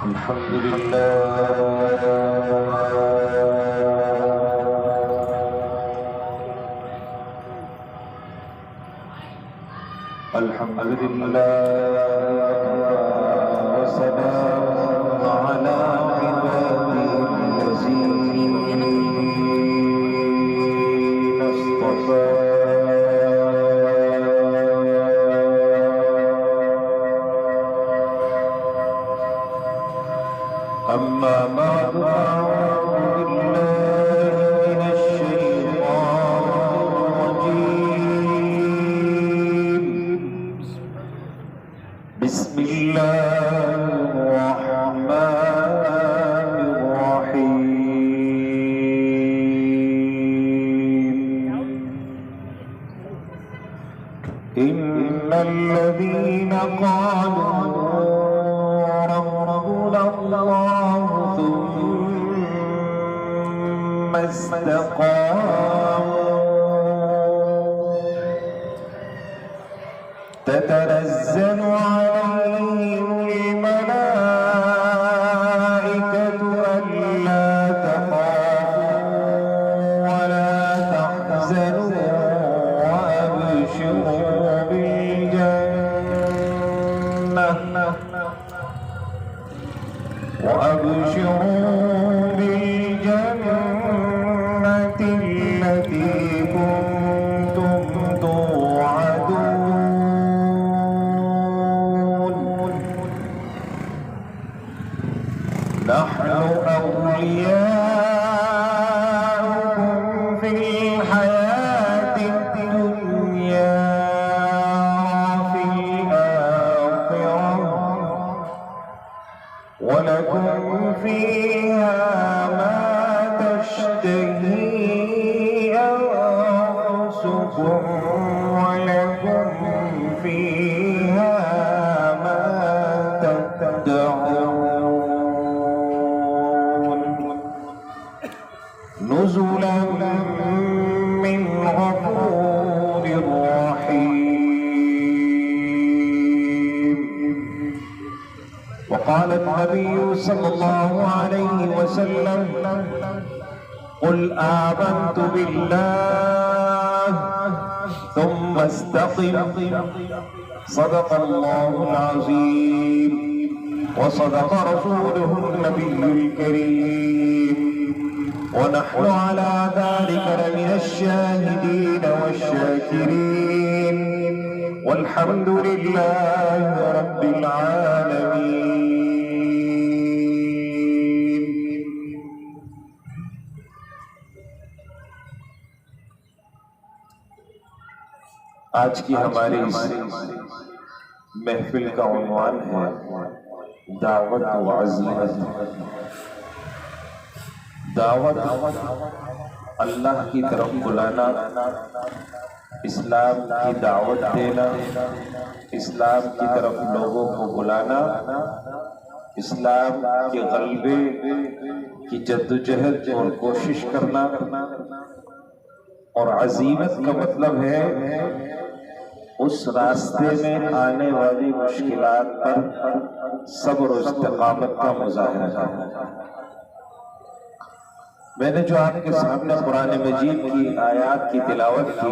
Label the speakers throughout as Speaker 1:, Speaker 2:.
Speaker 1: الحمد لله الحمد لله وسلام على عباده الذين اصطفى أما بعد أعوذ بالله من الشيطان الرجيم بسم الله الرحمن الرحيم إن الذين قالوا ربنا الله ثم استقاموا تتنزل عليهم الملائكة ألا تخافوا ولا تحزنوا وأبشروا بالجنة التي كنتم توعدون نحن أولياؤكم في الحياة الدنيا وفي الآخرة ولكم فيها ما تشتهي أنفسكم ولكم فيها ما تدعون نزلا من غفور رحيم. وقال النبي صلى الله عليه وسلم قل آمنت بالله ثم استقم صدق الله العظيم وصدق رسوله النبي الكريم ونحن على ذلك لمن الشاهدين والشاكرين والحمد لله رب العالمين. آج کی ہماری اس محفل کا عنوان ہے دعوت و عزیمت. دعوت اللہ کی طرف بلانا، اسلام کی دعوت دینا، اسلام کی طرف لوگوں کو بلانا، اسلام کے غلبے کی جدوجہد اور کوشش کرنا. اور عزیمت کا مطلب ہے اس راستے میں آنے والی مشکلات پر صبر و استقامت کا مظاہرہ کرنا. میں نے جو آپ کے سامنے قرآن مجید کی آیات کی تلاوت کی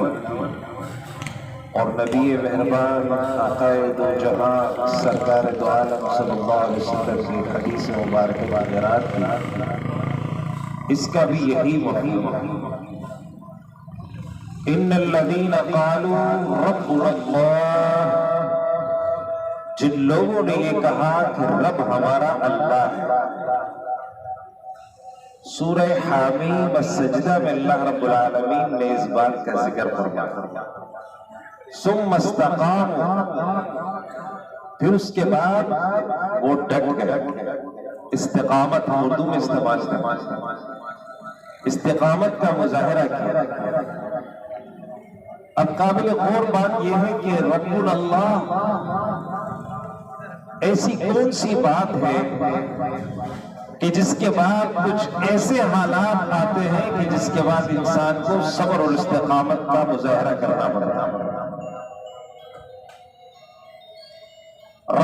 Speaker 1: اور نبی مہربان آقا دو جہاں سرکار دو عالم صلی اللہ علیہ وسلم کی حدیث مبارکہ وغیرہ کی، اس کا بھی یہی مفہوم ہے. ان الذین قالوا ربنا اللہ، جن لوگوں نے یہ کہا کہ رب ہمارا اللہ ہے. سورہ حامیم السجدہ میں اللہ رب العالمین نے اس بات کا ذکر فرمایا. ثم استقاموا، پھر اس کے بعد وہ ڈٹ گئے. استقامت اردو میں استعمال استقامت کا مظاہرہ کیا. اب قابل غور بات یہ ہے کہ رب اللہ ایسی کون سی بات ہے کہ جس کے بعد کچھ ایسے حالات آتے ہیں کہ جس کے بعد انسان کو صبر اور استقامت کا مظاہرہ کرنا پڑتا ہے.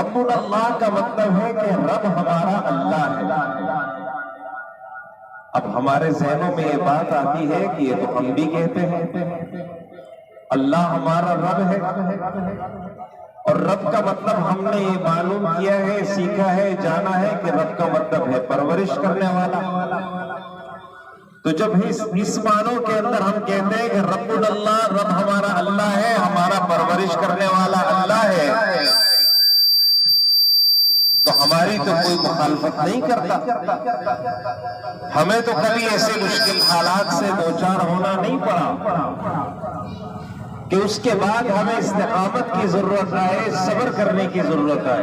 Speaker 1: ربنا اللہ کا مطلب ہے کہ رب ہمارا اللہ ہے۔ اب ہمارے ذہنوں میں یہ بات آتی ہے کہ یہ تو ہم بھی کہتے ہیں اللہ ہمارا رب ہے، اور رب کا مطلب ہم نے یہ معلوم کیا ہے، سیکھا ہے، جانا ہے کہ رب کا مطلب ہے پرورش کرنے والا۔ تو جب اس معنوں کے اندر ہم کہتے ہیں کہ رب اللہ، رب ہمارا اللہ ہے، ہمارا پرورش کرنے والا اللہ ہے، تو ہماری تو کوئی مخالفت نہیں کرتا۔ ہمیں تو کبھی ایسے مشکل حالات سے دوچار ہونا نہیں پڑا کہ اس کے بعد ہمیں استقامت کی ضرورت ہے، صبر کرنے کی ضرورت ہے۔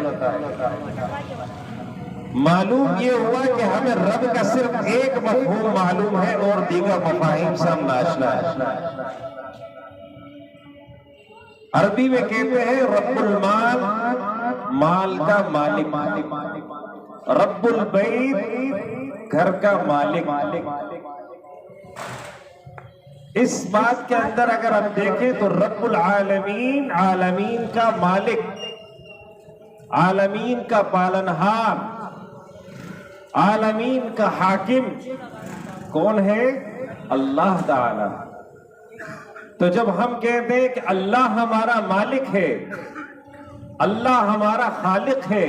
Speaker 1: معلوم یہ ہوا کہ ہمیں رب کا صرف ایک مفہوم معلوم ہے اور دیگر مفاہیم سے ہم ناشنا ہے۔ عربی میں کہتے ہیں رب المال، مال کا مالک، رب البیت، گھر کا مالک۔ اس بات کے اندر اگر ہم دیکھیں تو رب العالمین، عالمین کا مالک، عالمین کا پالنہار، عالمین کا حاکم کون ہے؟ اللہ تعالی۔ تو جب ہم کہتے ہیں کہ اللہ ہمارا مالک ہے، اللہ ہمارا خالق ہے،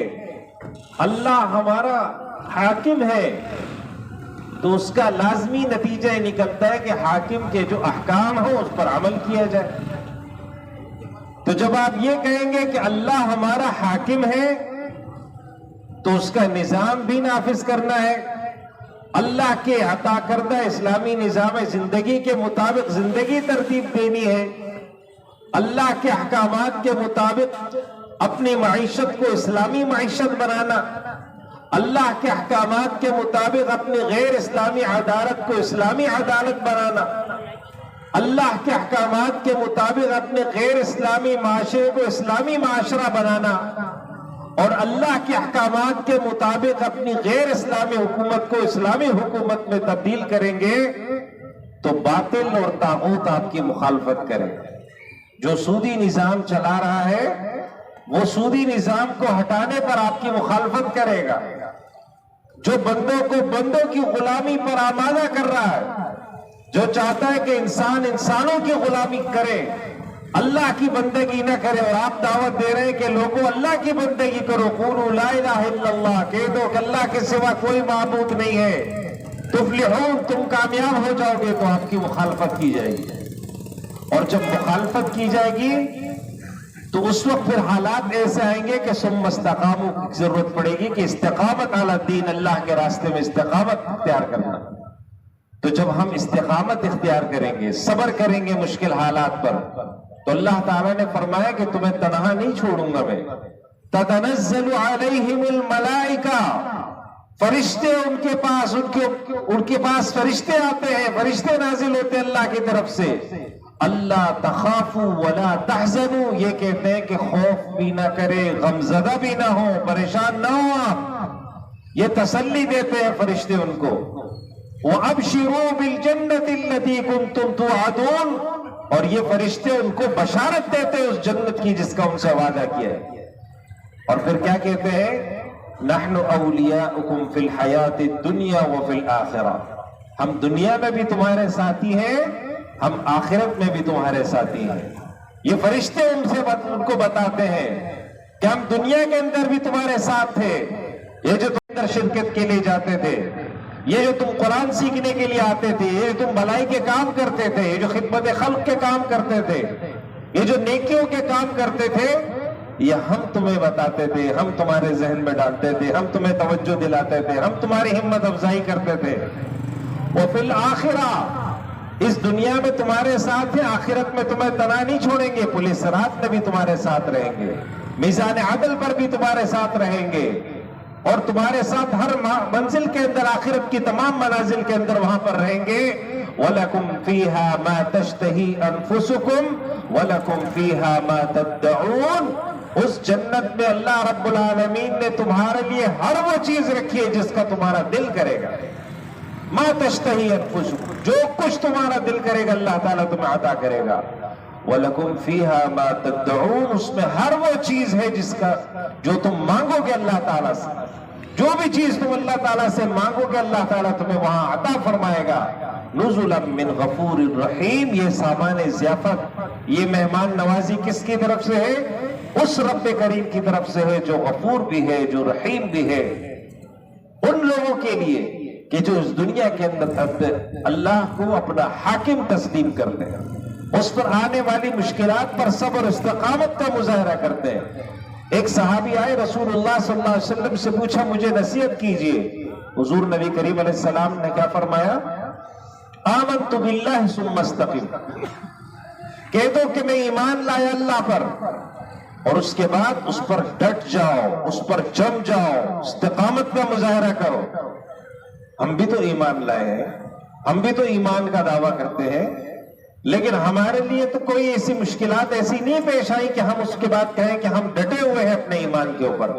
Speaker 1: اللہ ہمارا حاکم ہے، تو اس کا لازمی نتیجہ یہ نکلتا ہے کہ حاکم کے جو احکام ہو اس پر عمل کیا جائے۔ تو جب آپ یہ کہیں گے کہ اللہ ہمارا حاکم ہے تو اس کا نظام بھی نافذ کرنا ہے، اللہ کے عطا کردہ اسلامی نظام زندگی کے مطابق زندگی ترتیب دینی ہے، اللہ کے احکامات کے مطابق اپنی معیشت کو اسلامی معیشت بنانا، اللہ کے احکامات کے مطابق اپنی غیر اسلامی عدالت کو اسلامی عدالت بنانا، اللہ کے احکامات کے مطابق اپنے غیر اسلامی معاشرے کو اسلامی معاشرہ بنانا، اور اللہ کے احکامات کے مطابق اپنی غیر اسلامی حکومت کو اسلامی حکومت میں تبدیل کریں گے تو باطل اور طاغوت آپ کی مخالفت کریں۔ جو سودی نظام چلا رہا ہے وہ سودی نظام کو ہٹانے پر آپ کی مخالفت کرے گا۔ جو بندوں کو بندوں کی غلامی پر آمادہ کر رہا ہے، جو چاہتا ہے کہ انسان انسانوں کی غلامی کرے، اللہ کی بندگی نہ کرے، اور آپ دعوت دے رہے ہیں کہ لوگوں اللہ کی بندگی کرو، قولوا لا الہ الا اللہ، کہہ دو کہ اللہ کے سوا کوئی معبود نہیں ہے، تفلحون، تم کامیاب ہو جاؤ گے، تو آپ کی مخالفت کی جائے گی۔ اور جب مخالفت کی جائے گی تو اس وقت پھر حالات ایسے آئیں گے کہ ثم استقاموا کی ضرورت پڑے گی کہ استقامت علی الدین، اللہ کے راستے میں استقامت اختیار کرنا۔ تو جب ہم استقامت اختیار کریں گے، صبر کریں گے مشکل حالات پر، تو اللہ تعالیٰ نے فرمایا کہ تمہیں تنہا نہیں چھوڑوں گا میں۔ تتنزل علیہم الملائکہ، فرشتے ان کے پاس فرشتے آتے ہیں، فرشتے نازل ہوتے ہیں اللہ کی طرف سے۔ اللہ تخافوا ولا تحزنوا، یہ کہتے ہیں کہ خوف بھی نہ کرے، غمزدہ بھی نہ ہو، پریشان نہ ہو آپ، یہ تسلی دیتے ہیں فرشتے ان کو۔ وَأَبْشِرُوا بِالْجَنَّةِ الَّتِي كُنْتُمْ تُوعَدُونَ، اور یہ فرشتے ان کو بشارت دیتے ہیں اس جنت کی جس کا ان سے وعدہ کیا ہے۔ اور پھر کیا کہتے ہیں؟ نَحْنُ أَوْلِيَاؤُكُمْ فِي الْحَيَاةِ الدُّنْيَا وَفِي الْآخِرَةِ، ہم دنیا میں بھی تمہارے ساتھی ہیں، ہم آخرت میں بھی تمہارے ساتھی ہیں۔ یہ فرشتے ان کو بتاتے ہیں کہ ہم دنیا کے اندر بھی تمہارے ساتھ تھے، یہ جو تم اندر شرکت کے لیے جاتے تھے، یہ جو تم قرآن سیکھنے کے لیے آتے تھے، یہ جو تم بھلائی کے کام کرتے تھے، یہ جو خدمت خلق کے کام کرتے تھے، یہ جو نیکیوں کے کام کرتے تھے، یہ ہم تمہیں بتاتے تھے، ہم تمہارے ذہن میں ڈالتے تھے، ہم تمہیں توجہ دلاتے تھے، ہم تمہاری ہمت افزائی کرتے تھے۔ وفی الآخرہ، اس دنیا میں تمہارے ساتھ ہیں، آخرت میں تمہیں تنہا نہیں چھوڑیں گے، پولیس صراط میں بھی تمہارے ساتھ رہیں گے، میزان عدل پر بھی تمہارے ساتھ رہیں گے، اور تمہارے ساتھ ہر منزل کے اندر، آخرت کی تمام منازل کے اندر وہاں پر رہیں گے۔ وَلَكُمْ فِيهَا مَا تَشْتَهِي أَنفُسُكُمْ وَلَكُمْ فِيهَا مَا تَدَّعُونَ، اس جنت میں اللہ رب العالمین نے تمہارے لیے ہر وہ چیز رکھی ہے جس کا تمہارا دل کرے گا۔ مَا تَشْتَهِي أَنفُسُكُمْ، جو کچھ تمہارا دل کرے گا اللہ تعالیٰ تمہیں عطا کرے گا۔ وَلَكُمْ فِيهَا مَا تَدَّعُونَ، اس میں ہر وہ چیز ہے جس کا جو تم مانگو گے اللہ تعالیٰ سے، جو بھی چیز تم اللہ تعالیٰ سے مانگو گے اللہ تعالیٰ تمہیں وہاں عطا فرمائے گا۔ نزلا من غفور الرحیم، یہ سامان ضیافت، یہ مہمان نوازی کس کی طرف سے ہے؟ اس رب کریم کی طرف سے ہے جو غفور بھی ہے، جو رحیم بھی ہے، ان لوگوں کے لیے کہ جو اس دنیا کے اندر اللہ کو اپنا حاکم تسلیم کرتے ہیں، اس پر آنے والی مشکلات پر صبر و استقامت کا مظاہرہ کرتے ہیں۔ ایک صحابی آئے، رسول اللہ صلی اللہ علیہ وسلم سے پوچھا مجھے نصیحت کیجئے۔ حضور نبی کریم علیہ السلام نے کیا فرمایا؟ آمنت باللہ ثم استقم، کہہ دو کہ میں ایمان لایا اللہ پر، اور اس کے بعد اس پر ڈٹ جاؤ، اس پر جم جاؤ، استقامت کا مظاہرہ کرو۔ ہم بھی تو ایمان لائے ہیں، ہم بھی تو ایمان کا دعویٰ کرتے ہیں، لیکن ہمارے لیے تو کوئی ایسی مشکلات ایسی نہیں پیش آئی کہ ہم اس کے بعد کہیں کہ ہم ڈٹے ہوئے ہیں اپنے ایمان کے اوپر،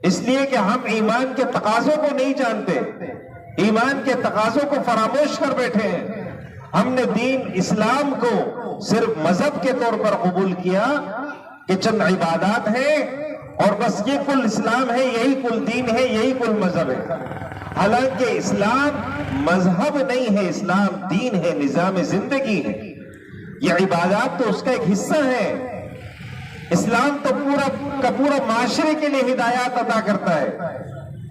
Speaker 1: اس لیے کہ ہم ایمان کے تقاضوں کو نہیں جانتے، ایمان کے تقاضوں کو فراموش کر بیٹھے ہیں۔ ہم نے دین اسلام کو صرف مذہب کے طور پر قبول کیا کہ چند عبادات ہیں اور بس یہ کل اسلام ہے، یہی کل دین ہے، یہی کل مذہب ہے، حالانکہ اسلام مذہب نہیں ہے، اسلام دین ہے، نظام زندگی ہے۔ یہ عبادات تو اس کا ایک حصہ ہے، اسلام تو پورا کا پورا معاشرے کے لیے ہدایات عطا کرتا ہے۔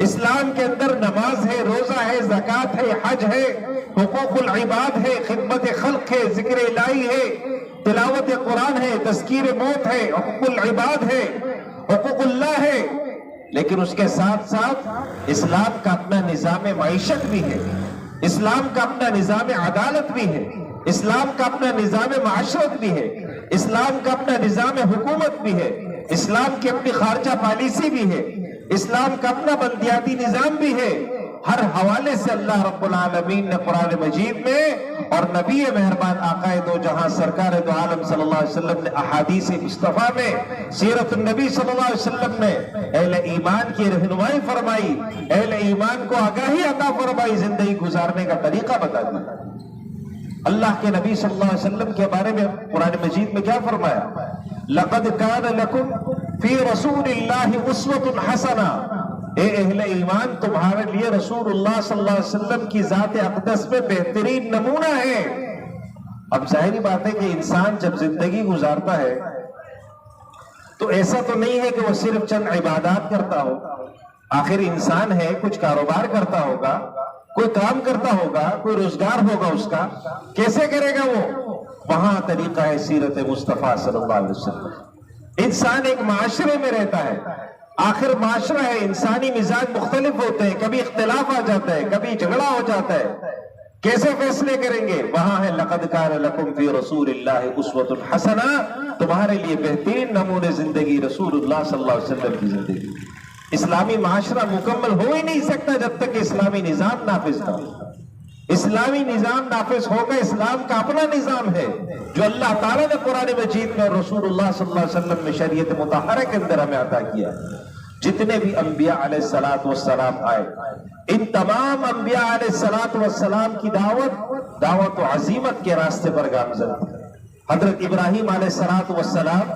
Speaker 1: اسلام کے اندر نماز ہے، روزہ ہے، زکوٰۃ ہے، حج ہے، حقوق العباد ہے، خدمت خلق ہے، ذکر الہی ہے، تلاوت قرآن ہے، تذکیر موت ہے، حقوق العباد ہے، حقوق اللہ ہے، لیکن اس کے ساتھ ساتھ اسلام کا اپنا نظام معیشت بھی ہے، اسلام کا اپنا نظام عدالت بھی ہے، اسلام کا اپنا نظام معاشرت بھی ہے، اسلام کا اپنا نظام حکومت بھی ہے، اسلام کی اپنی خارجہ پالیسی بھی ہے، اسلام کا اپنا بلدیاتی نظام بھی ہے۔ ہر حوالے سے اللہ رب العالمین نے قرآن مجید میں اور نبی مہربان آقا دو جہاں سرکار دو عالم صلی اللہ علیہ وسلم نے احادیث مصطفیٰ میں، سیرت النبی صلی اللہ علیہ وسلم نے اہل ایمان کی رہنمائی فرمائی، اہل ایمان کو آگاہی عطا فرمائی، زندگی گزارنے کا طریقہ بتا دیا۔ اللہ کے نبی صلی اللہ علیہ وسلم کے بارے میں قرآن مجید میں کیا فرمایا؟ لَقَدْ كَانَ لَكُمْ فِي رَسُولِ اللَّهِ أُسْوَةٌ حَسَنَةٌ، اے اہل ایمان تمہارے لیے رسول اللہ صلی اللہ علیہ وسلم کی ذات اقدس میں بہترین نمونہ ہے۔ اب ظاہری بات ہے کہ انسان جب زندگی گزارتا ہے تو ایسا تو نہیں ہے کہ وہ صرف چند عبادات کرتا ہو، آخر انسان ہے، کچھ کاروبار کرتا ہوگا، کوئی کام کرتا ہوگا، کوئی روزگار ہوگا اس کا، کیسے کرے گا وہ؟ وہاں طریقہ ہے سیرت مصطفیٰ صلی اللہ علیہ وسلم۔ انسان ایک معاشرے میں رہتا ہے، آخر معاشرہ ہے، انسانی مزاج مختلف ہوتے ہیں، کبھی اختلاف آ جاتا ہے، کبھی جھگڑا ہو جاتا ہے، کیسے فیصلے کریں گے؟ وہاں ہے لَقَدْ كَانَ لَكُمْ فِي رَسُولِ اللَّهِ أُسْوَةٌ حَسَنَةٌ، تمہارے لیے بہترین نمونے زندگی رسول اللہ صلی اللہ علیہ وسلم کی زندگی۔ اسلامی معاشرہ مکمل ہو ہی نہیں سکتا جب تک کہ اسلامی نظام نافذ نہ ہو۔ اسلامی نظام نافذ ہوگا، اسلام کا اپنا نظام ہے جو اللہ تعالیٰ نے قرآن مجید میں اور رسول اللہ صلی اللہ علیہ وسلم میں شریعت مطہرہ کے اندر ہمیں عطا کیا۔ جتنے بھی انبیاء علیہ السلام آئے، ان تمام انبیاء علیہ السلام کی دعوت و عزیمت کے راستے پر گامزن تھی۔ حضرت ابراہیم علیہ السلام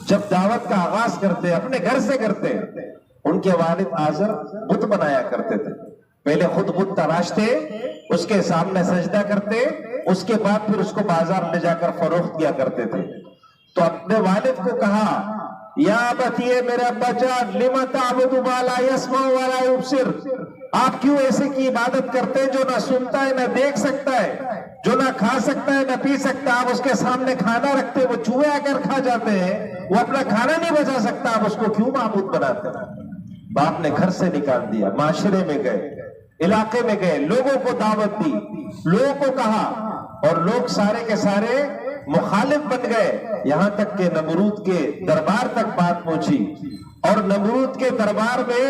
Speaker 1: جب دعوت کا آغاز کرتے اپنے گھر سے کرتے، ان کے والد آزر بت بنایا کرتے تھے، پہلے خود بت تراشتے، اس کے سامنے سجدہ کرتے، اس کے بعد پھر اس کو بازار لے جا کر فروخت کیا کرتے تھے۔ تو اپنے والد کو کہا، یا ابتی، میرے ابا جان، لم تعبد ما لا يسمع ولا يبصر، آپ کیوں ایسے کی عبادت کرتے جو نہ سنتا ہے نہ دیکھ سکتا ہے، جو نہ کھا سکتا ہے نہ پی سکتا؟ آپ اس کے سامنے کھانا رکھتے، وہ چوہے آ کر کھا جاتے ہیں، وہ اپنا کھانا نہیں بچا سکتا، آپ اس کو کیوں معبود بناتے ہیں؟ باپ نے گھر سے نکال دیا، معاشرے میں گئے، علاقے میں گئے، لوگوں کو دعوت دی، لوگوں کو کہا، اور لوگ سارے کے سارے مخالف بن گئے، یہاں تک کہ نمرود کے دربار تک بات پہنچی، اور نمرود کے دربار میں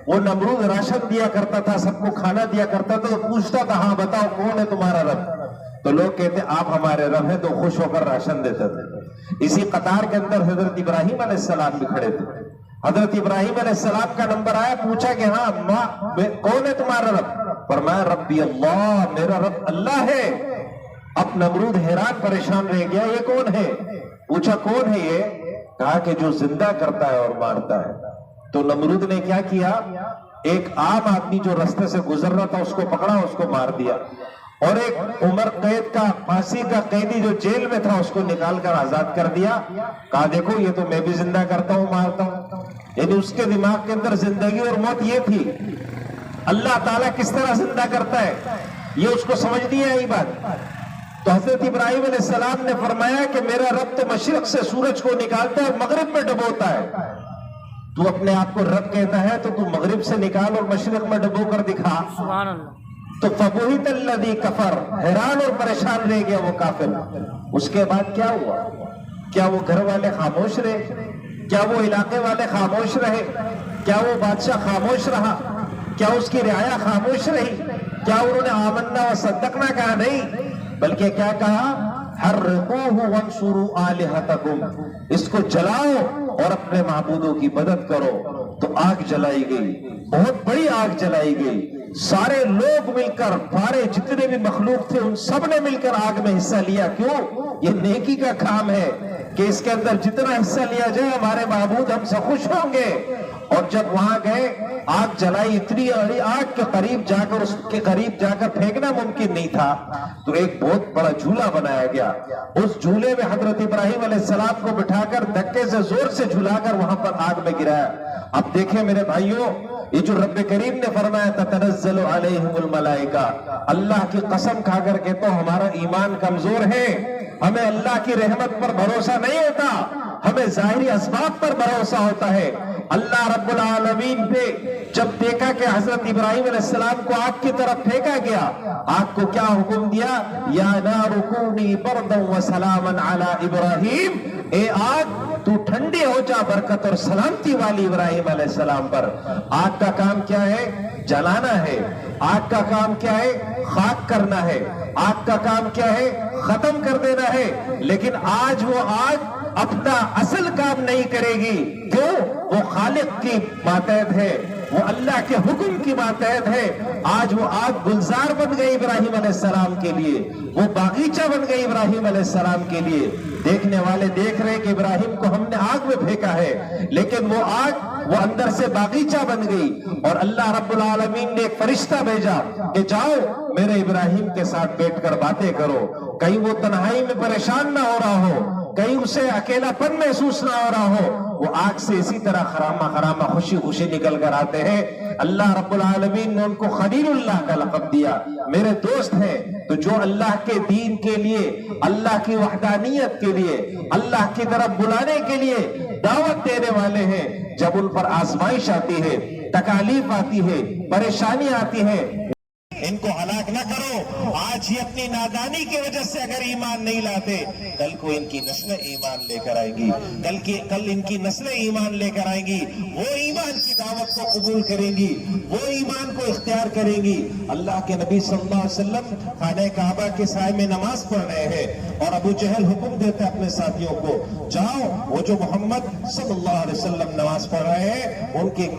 Speaker 1: وہ نمرود راشن دیا کرتا تھا، سب کو کھانا دیا کرتا تھا، تو پوچھتا تھا، ہاں بتاؤ کون ہے تمہارا رب؟ تو لوگ کہتے آپ ہمارے رب ہیں، تو خوش ہو کر راشن دیتے تھے۔ اسی قطار کے اندر حضرت ابراہیم علیہ السلام بھی کھڑے تھے، حضرت ابراہیم علیہ السلام کا نمبر آیا، پوچھا کہ ہاں کون ہے تمہارا رب؟ فرمایا ربی اللہ، میرا رب اللہ ہے۔ اب نمرود حیران پریشان رہ گیا، یہ کون ہے؟ پوچھا کون ہے یہ؟ کہا کہ جو زندہ کرتا ہے اور مارتا ہے۔ تو نمرود نے کیا کیا؟ ایک عام آدمی جو رستے سے گزر رہا تھا اس کو پکڑا، اس کو مار دیا، اور ایک عمر قید کا پھانسی کا قیدی جو جیل میں تھا اس کو نکال کر آزاد کر دیا۔ کہا دیکھو یہ تو میں بھی زندہ کرتا ہوں مارتا ہوں۔ یعنی اس کے دماغ کے اندر زندگی اور موت یہ تھی، اللہ تعالیٰ کس طرح زندہ کرتا ہے یہ اس کو سمجھ نہیں آئی بات۔ تو حضرت ابراہیم علیہ السلام نے فرمایا کہ میرا رب تو مشرق سے سورج کو نکالتا ہے، مغرب میں ڈبوتا ہے۔ تو اپنے آپ کو رب کہتا ہے تو مغرب سے نکال اور مشرق میں ڈبو کر دکھا۔
Speaker 2: سبحان اللہ۔
Speaker 1: تو فبہت الذی کفر، حیران اور پریشان رہ گیا وہ کافر۔ اس کے بعد کیا ہوا؟ کیا وہ گھر والے خاموش رہے؟ کیا وہ علاقے والے خاموش رہے؟ کیا وہ بادشاہ خاموش رہا؟ کیا اس کی رعایا خاموش رہی؟ کیا انہوں نے آمنا و صدقنا کہا؟ نہیں، بلکہ کیا کہا؟ حرقوہ وانصروا آلہتکم، اس کو جلاؤ اور اپنے معبودوں کی مدد کرو۔ تو آگ جلائی گئی، بہت بڑی آگ جلائی گئی، سارے لوگ مل کر، سارے جتنے بھی مخلوق تھے ان سب نے مل کر آگ میں حصہ لیا۔ کیوں؟ یہ نیکی کا کام ہے کہ اس کے اندر جتنا حصہ لیا جائے ہمارے معبود ہم سے خوش ہوں گے۔ اور جب وہاں گئے، آگ جلائی، اتنی بڑی آگ کے قریب جا کر، اس کے قریب جا کر پھینکنا ممکن نہیں تھا، تو ایک بہت بڑا جھولا بنایا گیا۔ اس جھولے میں حضرت ابراہیم علیہ السلام کو بٹھا کر دھکے سے زور سے جھلا کر وہاں پر آگ میں گرایا۔ اب دیکھیں میرے بھائیوں، یہ جو رب کریم نے فرمایا تتنزل علیہم الملائکہ، اللہ کی قسم کھا کر کہتا ہوں ہمارا ایمان کمزور ہے، ہمیں اللہ کی رحمت پر بھروسہ نہیں ہوتا، ہمیں ظاہری اسباب پر بھروسہ ہوتا ہے۔ اللہ رب العالمین نے جب دیکھا کہ حضرت ابراہیم علیہ السلام کو آگ کی طرف پھینکا گیا، آگ کو کیا حکم دیا؟ یا نار کونی بردا وسلاما علی ابراہیم، اے آگ تو ٹھنڈی ہو جا برکت اور سلامتی والی ابراہیم علیہ السلام پر۔ آگ کا کام کیا ہے؟ جلانا ہے۔ آگ کا کام کیا ہے؟ خاک کرنا ہے۔ آگ کا کام کیا ہے؟ ختم کر دینا ہے۔ لیکن آج وہ آگ اپنا اصل کام نہیں کرے گی، کیوں؟ وہ خالق کی ماتحت ہے، وہ اللہ کے حکم کی ماتحت ہے۔ آج وہ آگ گلزار بن گئی ابراہیم علیہ السلام کے لیے، وہ باغیچہ بن گئی ابراہیم علیہ السلام کے لیے۔ دیکھنے والے دیکھ رہے کہ ابراہیم کو ہم نے آگ میں پھینکا ہے، لیکن وہ آگ وہ اندر سے باغیچہ بن گئی۔ اور اللہ رب العالمین نے ایک فرشتہ بھیجا کہ جاؤ میرے ابراہیم کے ساتھ بیٹھ کر باتیں کرو، کہیں وہ تنہائی میں پریشان نہ ہو رہا ہو، کہیں اسے اکیلا پن محسوس نہ ہو رہا ہو۔ وہ آگ سے اسی طرح خرامہ خرامہ خوشی خوشی نکل کر آتے ہیں۔ اللہ رب العالمین نے ان کو خلیل اللہ کا لقب دیا، میرے دوست ہیں۔ تو جو اللہ کے دین کے لیے، اللہ کی وحدانیت کے لیے، اللہ کی طرف بلانے کے لیے دعوت دینے والے ہیں، جب ان پر آزمائش آتی ہے، تکالیف آتی ہے، پریشانی آتی ہے، ان کو ہلاک نہ کرو۔ آج ہی اپنی نادانی کی وجہ سے اگر ایمان نہیں لاتے، کل کو ان کی نسلیں ایمان لے کر آئیں گی، کل ان کی نسلیں ایمان لے کر آئیں گی، وہ ایمان کی دعوت کو قبول کریں گی، وہ ایمان کو اختیار کریں گی۔ اللہ کے نبی صلی اللہ علیہ وسلم خانہ کعبہ کے سائے میں نماز پڑھ رہے ہیں، اور ابو جہل حکم دیتا ہے اپنے ساتھیوں کو، جاؤ وہ جو محمد صلی اللہ علیہ وسلم نماز پڑھ رہے ہیں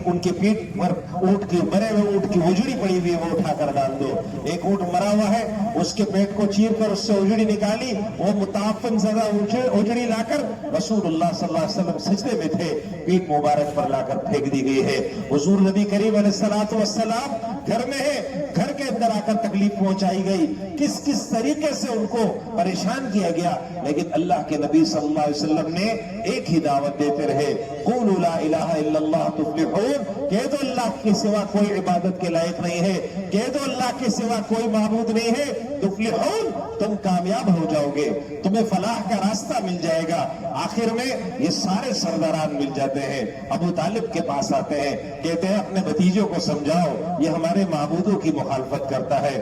Speaker 1: ان کی پیٹھ پر اونٹ کی مرے ہوئے اونٹ کی اجڑی پڑی ہوئی ہے، وہ اٹھا کر ڈال دو۔ ایک اونٹ مرا ہوا ہے، اس کے پیٹ کو چیر کر اس سے اجڑی نکالی، وہ متعفن زدہ اجڑی لا کر رسول اللہ صلی اللہ علیہ وسلم سجدے میں تھے، پیٹھ مبارک پر لا کر پھینک دی گئی ہے۔ حضور نبی کریم علیہ السلام گھر میں ہے، گھر کے اندر آ کر تکلیف پہنچائی گئی، کس طریقے سے ان کو پریشان کیا گیا، لیکن اللہ کے نبی صلی اللہ علیہ وسلم نے ایک ہی دعوت دیتے رہے، قولوا لا الہ الا اللہ تفلحون، کہہ دو اللہ کے سوا کوئی عبادت کے لائق نہیں ہے، کہہ دو اللہ کے سوا کوئی معبود نہیں ہے، تفلحون، تم کامیاب ہو جاؤ گے، تمہیں فلاح کا راستہ مل جائے گا۔ آخر میں یہ سارے سرداران مل جاتے ہیں، ابو طالب کے پاس آتے ہیں، کہتے ہیں اپنے بھتیجوں کو سمجھاؤ، یہ ہمارے معبودوں کی مخالفت کرتا ہے،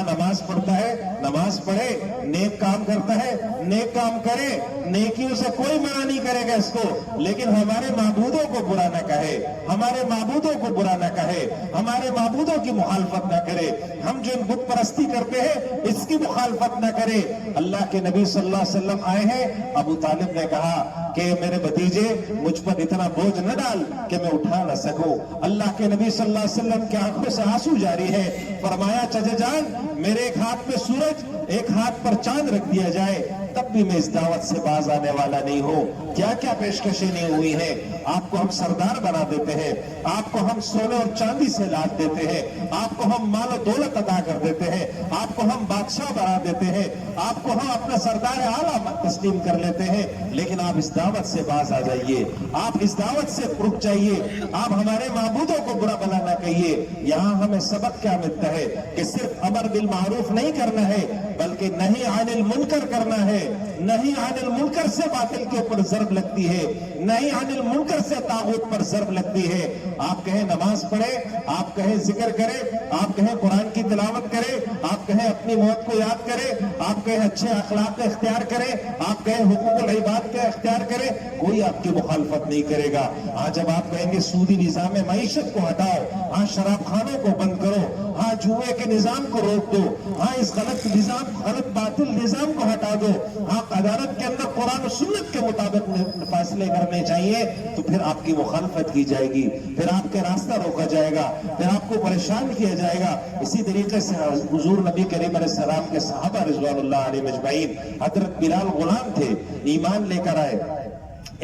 Speaker 1: نماز پڑھتا ہے، نماز پڑھے، نیک کام کرتا ہے، نیک کام کرے، نیکیوں سے کوئی منع نہیں کرے گا اس کو، لیکن ہمارے معبودوں کو برا نہ کہے، ہمارے معبودوں کو برا نہ کہے، ہمارے معبودوں کی مخالفت نہ کرے، ہم جو بت پرستی کرتے ہیں اس کی مخالفت نہ کرے۔ اللہ کے نبی صلی اللہ علیہ وسلم آئے ہیں، ابو طالب نے کہا
Speaker 2: کہ میرے بھتیجے مجھ پر اتنا بوجھ نہ ڈال کہ میں اٹھا نہ سکوں. اللہ کے نبی صلی اللہ علیہ وسلم کی آنکھوں سے آنسو جاری ہے. فرمایا چچا جان میرے ایک ہاتھ میں سورج ایک ہاتھ پر چاند رکھ دیا جائے تب بھی میں اس دعوت سے باز آنے والا نہیں ہوں. کیا کیا پیشکشیں نہیں ہوئی ہیں. آپ کو ہم سردار بنا دیتے ہیں, آپ کو ہم سونے اور چاندی سے لاد دیتے ہیں, آپ کو ہم مال و دولت عطا کر دیتے ہیں, آپ کو ہم بادشاہ بنا دیتے ہیں, آپ کو ہم اپنا سردار اعلیٰ تسلیم کر لیتے ہیں, لیکن آپ اس دعوت سے باز آ جائیے, آپ اس دعوت سے رک جائیے, آپ ہمارے معبودوں کو برا بھلا نہ کہیے. یہاں ہمیں سبق کیا ملتا ہے کہ صرف امر بالمعروف نہیں کرنا ہے بلکہ نہی عن المنکر کرنا ہے. نہی عن المنکر سے باطل کے اوپر ضرب لگتی ہے, نہی عن المنکر سے طاغوت پر ضرب لگتی ہے. آپ کہیں نماز پڑھے, آپ کہیں ذکر کرے, آپ کہیں قرآن کی تلاوت کرے, آپ کہیں اپنی موت کو یاد کرے, آپ کہیں اچھے اخلاق کا اختیار کرے, آپ کہیں حقوق العباد کا اختیار کرے, کوئی آپ کی مخالفت نہیں کرے گا. ہاں جب آپ کہیں گے سودی نظام معیشت کو ہٹاؤ, ہاں شراب خانوں کو بند کرو, ہاں جوئے کے نظام کو روک دو, ہاں اس غلط نظام غلط باطل نظام کو ہٹا دو, ہاں عدالت کے اندر قرآن و سنت کے مطابق فیصلے کرنے چاہیے, تو پھر آپ کی مخالفت کی جائے گی, پھر آپ کے راستہ روکا جائے گا, پھر آپ کو پریشان کیا جائے گا. اسی طریقے سے حضور نبی کریم علیہ السلام کے صحابہ رضوان اللہ علیہ مجمعین, حضرت بلال غلام تھے, ایمان لے کر آئے.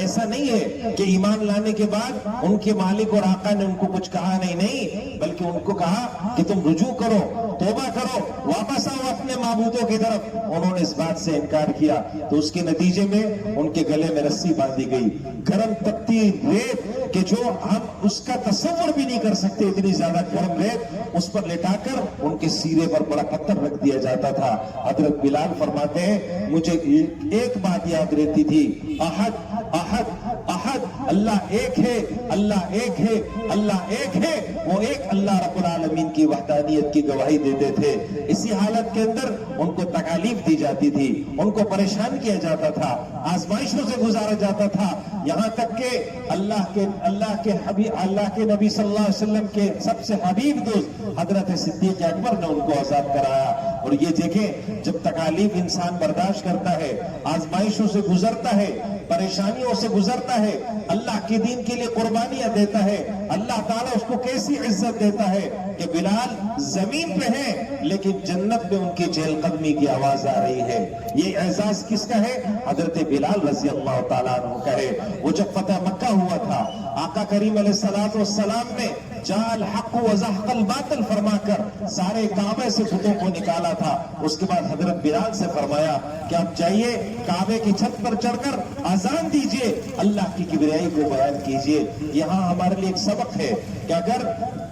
Speaker 2: ایسا نہیں ہے کہ ایمان لانے کے بعد ان کے مالک اور آقا نے ان کو کچھ کہا نہیں, بلکہ ان کو کہا کہ تم رجوع کرو, توبہ کرو, واپس آؤ اپنے معبودوں کی طرف. انہوں نے اس بات سے انکار کیا تو اس کے نتیجے میں ان کے گلے میں رسی باندھی گئی. گرم تپتی ریت کہ جو ہم اس کا تصور بھی نہیں کر سکتے, اتنی زیادہ گرم ریت اس پر لٹا کر ان کے سینے پر بڑا پتھر رکھ دیا جاتا تھا. حضرت بلال فرماتے ہیں مجھے ایک بات یاد رہتی تھی, احد احد احد, اللہ ایک ہے, اللہ ایک ہے, اللہ ایک ہے. وہ ایک اللہ رب العالمین کی وحدانیت کی گواہی دیتے تھے. اسی حالت کے اندر ان کو تکالیف دی جاتی تھی, ان کو پریشان کیا جاتا تھا, آزمائشوں سے گزارا جاتا تھا, یہاں تک کہ اللہ کے نبی صلی اللہ علیہ وسلم کے سب سے حبیب دوست حضرت صدیق اکبر نے ان کو عذاب کرایا. اور یہ دیکھیں جب تکالیف انسان برداشت کرتا ہے, آزمائشوں سے گزرتا ہے, پریشانیوں سے گزرتا ہے, اللہ کے دین کے لیے قربانیاں دیتا ہے, اللہ تعالیٰ اس کو کیسی عزت دیتا ہے کہ بلال زمین پہ ہیں لیکن جنت میں ان کی چہل قدمی کی آواز آ رہی ہے. یہ اعزاز کس کا ہے؟ حضرت بلال رضی اللہ تعالیٰ عنہ کا ہے. وہ جب فتح مکہ ہوا تھا, آقا کریم علیہ السلام نے جاء الحق وزهق الباطل فرما کر سارے کعبے سے بتوں کو نکالا تھا. اس کے بعد حضرت بلال سے فرمایا کہ آپ جائیے کعبے کی چھت پر چڑھ کر اذان دیجئے, اللہ کی کبریائی کو بیان کیجئے. یہاں ہمارے لیے ایک سبق ہے کہ اگر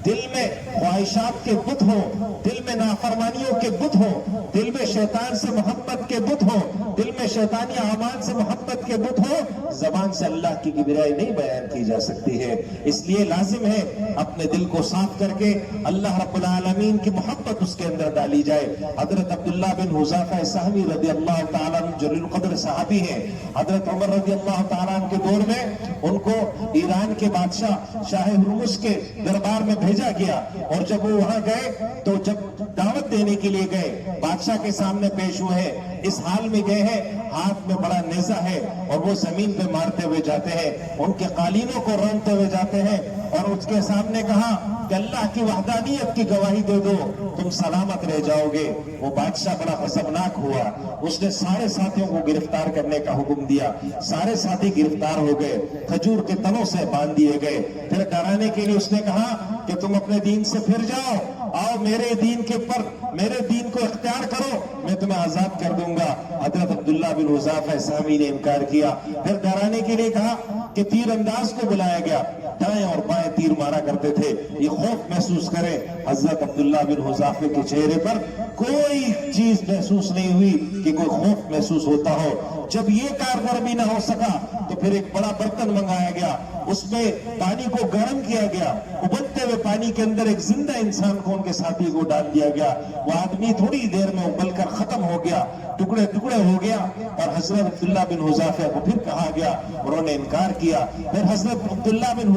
Speaker 2: دل میں خواہشات کے بت ہوں, دل میں نافرمانیوں کے بت ہوں, دل میں شیطان سے محبت کے بت ہوں, دل میں شیطانی اعمال سے محبت کے بت ہوں, زبان سے اللہ کی کبریائی نہیں بیان کی جا سکتی ہے. اس لیے لازم ہے اپنے دل کو صاف کر کے اللہ رب العالمین کی محبت اس کے اندر ڈالی جائے. حضرت عبداللہ بن حذیفہ سہمی رضی اللہ تعالیٰ عنہ جلیل القدر صحابی ہیں. حضرت عمر رضی اللہ تعالیٰ عنہ کے دور میں ان کو ایران کے بادشاہ شاہ ہرمز کے دربار میں بھیجا گیا, اور جب وہ وہاں گئے تو جب دعوت دینے کے لیے گئے, بادشاہ کے سامنے پیش ہوئے ہیں, اس حال میں گئے ہیں ہاتھ میں بڑا نیزہ ہے اور وہ زمین پہ مارتے ہوئے جاتے ہیں, ان کے قالینوں کو رونتے ہوئے جاتے ہیں, اور اس کے سامنے کہا کہ اللہ کی وحدانیت کی گواہی دے دو تم سلامت رہ جاؤ گے. وہ بادشاہ بڑا غضبناک ہوا, اس نے سارے ساتھیوں کو گرفتار کرنے کا حکم دیا. سارے ساتھی گرفتار ہو گئے, کھجور کے تنوں سے باندھ دیے گئے. پھر ڈرانے کے لیے اس نے کہا کہ تم اپنے دین سے پھر جاؤ, آؤ میرے دین کے پر میرے دین کو اختیار کرو, میں تمہیں آزاد کر دوں گا. حضرت عبداللہ بن حذیفہ سہمی نے انکار کیا. پھر ڈرانے کے لیے کہا کہ تیر انداز کو بلایا گیا, دائیں اور بائیں تیر مارا کرتے تھے, یہ خوف محسوس کرے. حضرت عبداللہ بن حذیفہ کے چہرے پر کوئی چیز محسوس نہیں ہوئی کہ کوئی خوف محسوس ہوتا ہو. جب یہ کارگر بھی نہ ہو سکا تو پھر ایک بڑا برتن منگایا گیا, اس میں پانی کو گرم کیا گیا, ابلتے ہوئے پانی کے اندر ایک زندہ انسان کو ان کے ساتھی کو ڈال دیا گیا. وہ آدمی تھوڑی دیر میں ابل کر ختم ہو گیا, ٹکڑے ٹکڑے ہو گیا, اور حضرت عبداللہ بن حذیفہ کو پھر کہا گیا, انہوں نے انکار کیا. پھر حضرت عبداللہ بن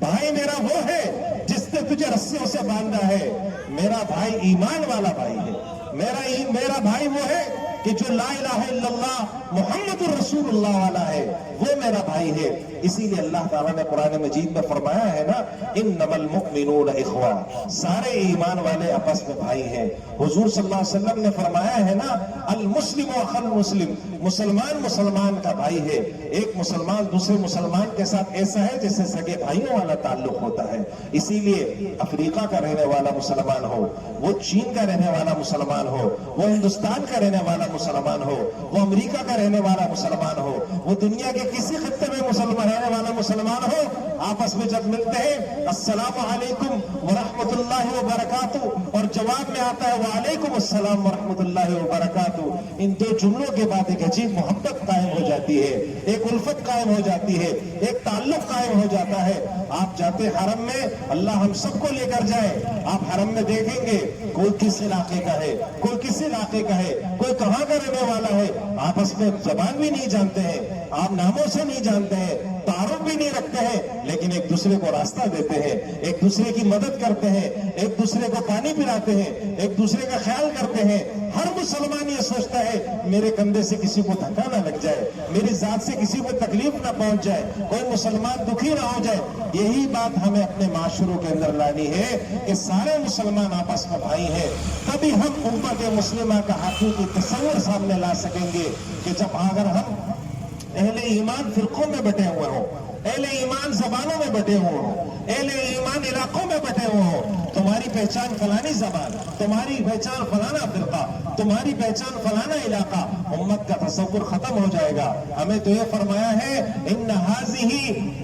Speaker 2: بھائی میرا وہ ہے جس نے تجھے رسیوں سے باندھا ہے. میرا بھائی ایمان والا بھائی ہے. میرا بھائی وہ ہے کہ جو لا الہ الا اللہ محمد الرسول اللہ والا ہے, وہ میرا بھائی ہے. اسی لیے اللہ تعالیٰ نے قرآن مجید میں فرمایا ہے نا, انما المؤمنون اخوہ, سارے ایمان والے آپس میں بھائی ہیں. حضور صلی اللہ علیہ وسلم نے فرمایا ہے نا, المسلم اخو المسلم, مسلمان مسلمان کا بھائی ہے. ایک مسلمان دوسرے مسلمان کے ساتھ ایسا ہے جیسے سگے بھائیوں والا تعلق ہوتا ہے. اسی لیے افریقہ کا رہنے والا مسلمان ہو, وہ چین کا رہنے والا مسلمان ہو, وہ ہندوستان کا رہنے والا مسلمان ہو, وہ امریکہ کا رہنے والا مسلمان ہو, وہ دنیا کے کسی خطے میں مسلمان رہنے والا مسلمان ہو, آپس میں جب ملتے ہیں السلام علیکم ورحمۃ اللہ وبرکاتہ, اور جواب میں آتا ہے وعلیکم السلام ورحمۃ اللہ وبرکاتہ, ان دو جملوں کے بعد ایک عجیب محبت قائم ہو جاتی ہے, ایک الفت قائم ہو جاتی ہے, ایک تعلق قائم ہو جاتا ہے. آپ جاتے حرم میں, اللہ ہم سب کو لے کر جائے, آپ حرم میں دیکھیں گے کوئی کس علاقے کا ہے, کوئی کس علاقے کا ہے, کوئی کہاں کا رہنے والا ہے, آپس میں زبان بھی نہیں جانتے ہیں, آپ ناموں سے نہیں جانتے ہیں, تعارف بھی نہیں رکھتے ہیں, لیکن ایک دوسرے کو راستہ دیتے ہیں, ایک دوسرے کی مدد کرتے ہیں, ایک دوسرے کو پانی پلاتے ہیں, ایک دوسرے کا خیال کرتے ہیں. ہر مسلمان یہ سوچتا ہے میرے کندھے سے کسی کو دھکا نہ لگ جائے, میری ذات سے کسی کو تکلیف نہ پہنچ جائے, کوئی مسلمان دکھی نہ ہو جائے. یہی بات ہمیں اپنے معاشروں کے اندر لانی ہے کہ سارے مسلمان آپس میں بھائی ہیں. تبھی ہم امت مسلمہ کا حقیقی تصور سامنے لا سکیں گے کہ جب اگر ہم اہل ایمان فرقوں میں بٹے ہوئے ہوں, اہل ایمان زبانوں میں بٹے ہوئے ہوں, اہل ایمان علاقوں میں بٹے ہوئے ہوں, تمہاری پہچان فلانی زبان, تمہاری پہچان فلانا فرقہ, تمہاری پہچان فلانا علاقہ, امت کا تصور ختم ہو جائے گا. ہمیں تو یہ فرمایا ہے ان ھذہ